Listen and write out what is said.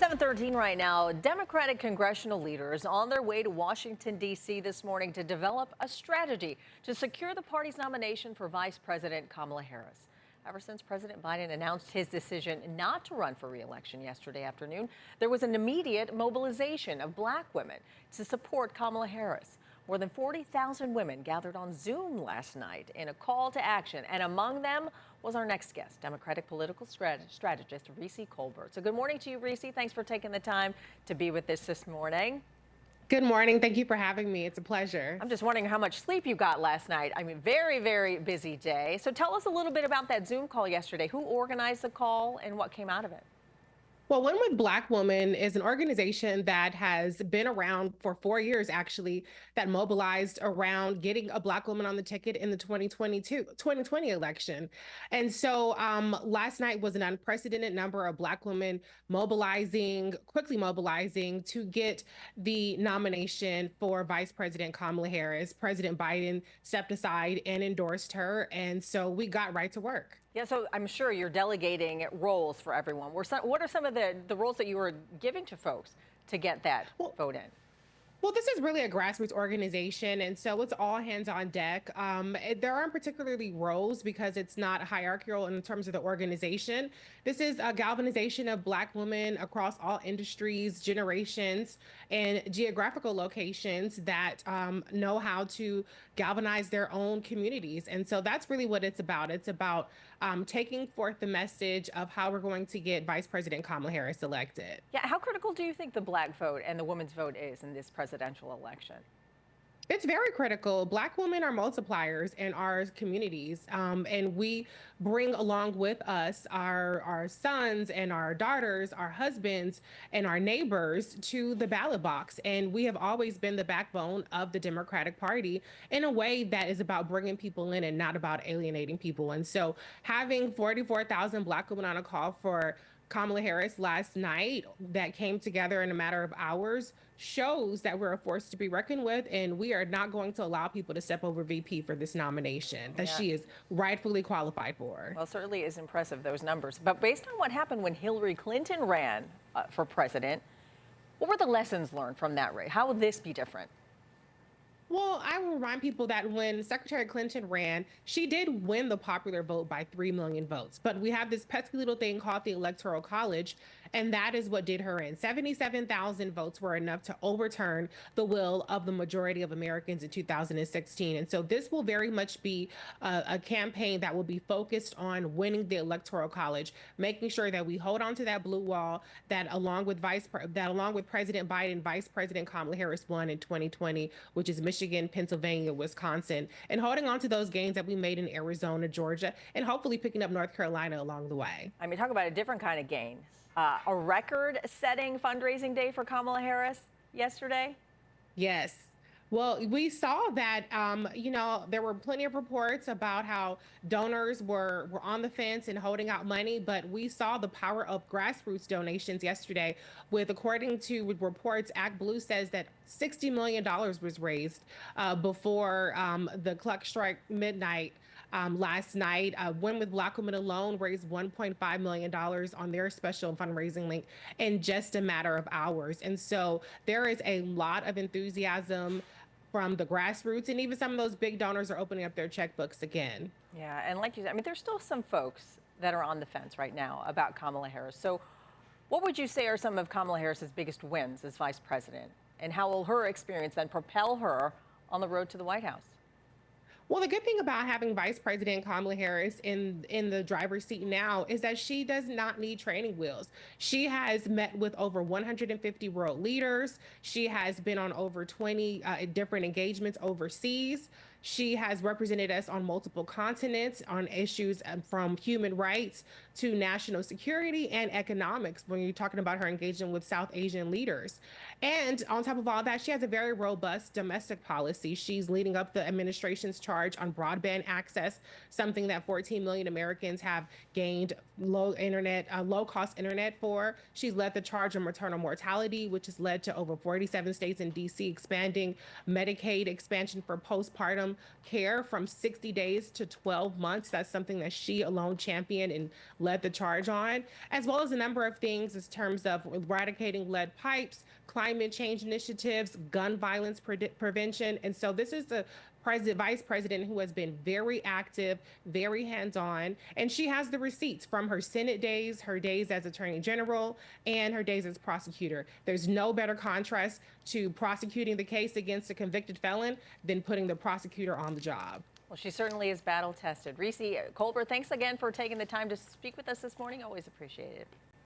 7:13 right now. Democratic congressional leaders on their way to Washington, D.C. this morning to develop a strategy to secure the party's nomination for Vice President Kamala Harris. Ever since President Biden announced his decision not to run for re-election yesterday afternoon, there was an immediate mobilization of black women to support Kamala Harris. More than 40,000 women gathered on Zoom last night in a call to action, and among them was our next guest, Democratic political strategist Reecie Colbert. So good morning to you, Reecie. Thanks for taking the time to be with us this morning. Good morning. Thank you for having me. It's a pleasure. I'm just wondering how much sleep you got last night. I mean, very, very busy day. So tell us a little bit about that Zoom call yesterday. Who organized the call and what came out of it? Well, Win with Black Women is an organization that has been around for 4 years, actually, that mobilized around getting a Black woman on the ticket in the 2020 election. And so last night was an unprecedented number of Black women quickly mobilizing to get the nomination for Vice President Kamala Harris. President Biden stepped aside and endorsed her. And so we got right to work. Yeah, so I'm sure you're delegating roles for everyone. What are some of the roles that you were giving to folks to get that vote in? Well, this is really a grassroots organization, and so it's all hands on deck. There aren't particularly roles because it's not hierarchical in terms of the organization. This is a galvanization of Black women across all industries, generations, and geographical locations that know how to galvanize their own communities. And so that's really what it's about. It's about taking forth the message of how we're going to get Vice President Kamala Harris elected. Yeah, how critical do you think the Black vote and the women's vote is in this presidential election? It's very critical. Black women are multipliers in our communities, and we bring along with us our sons and our daughters, our husbands and our neighbors to the ballot box. And we have always been the backbone of the Democratic Party in a way that is about bringing people in and not about alienating people. And so having 44,000 Black women on a call for Kamala Harris last night that came together in a matter of hours shows that we're a force to be reckoned with, and we are not going to allow people to step over VP for this nomination that she is rightfully qualified for. Well, it certainly is impressive, those numbers. But based on what happened when Hillary Clinton ran for president, what were the lessons learned from that race? How will this be different? Well, I will remind people that when Secretary Clinton ran, she did win the popular vote by 3 million votes. But we have this pesky little thing called the Electoral College, and that is what did her in. 77,000 votes were enough to overturn the will of the majority of Americans in 2016. And so this will very much be a campaign that will be focused on winning the Electoral College, making sure that we hold on to that blue wall that along with President Biden, Vice President Kamala Harris won in 2020, which is Michigan, Pennsylvania, Wisconsin, and holding on to those gains that we made in Arizona, Georgia, and hopefully picking up North Carolina along the way. I mean, talk about a different kind of gain. A record-setting fundraising day for Kamala Harris yesterday? Yes. Well, we saw that, there were plenty of reports about how donors were on the fence and holding out money, but we saw the power of grassroots donations yesterday according to reports, Act Blue says that $60 million was raised before the clock struck midnight. Last night, Win with Black Women alone raised $1.5 million on their special fundraising link in just a matter of hours. And so there is a lot of enthusiasm from the grassroots, and even some of those big donors are opening up their checkbooks again. Yeah, and like you said, I mean, there's still some folks that are on the fence right now about Kamala Harris. So what would you say are some of Kamala Harris's biggest wins as vice president? And how will her experience then propel her on the road to the White House? Well, the good thing about having Vice President Kamala Harris in the driver's seat now is that she does not need training wheels. She has met with over 150 world leaders. She has been on over 20 different engagements overseas. She has represented us on multiple continents on issues from human rights to national security and economics when you're talking about her engagement with South Asian leaders. And on top of all that, she has a very robust domestic policy. She's leading up the administration's charge on broadband access, something that 14 million Americans have gained low-cost internet for. She's led the charge on maternal mortality, which has led to over 47 states in D.C. expanding Medicaid expansion for postpartum care from 60 days to 12 months. That's something that she alone championed and led led the charge on, as well as a number of things in terms of eradicating lead pipes, climate change initiatives, gun violence prevention. And so this is the vice president who has been very active, very hands-on, and she has the receipts from her Senate days, her days as Attorney General, and her days as prosecutor. There's no better contrast to prosecuting the case against a convicted felon than putting the prosecutor on the job. Well, she certainly is battle tested. Reecie Colbert, thanks again for taking the time to speak with us this morning. Always appreciate it.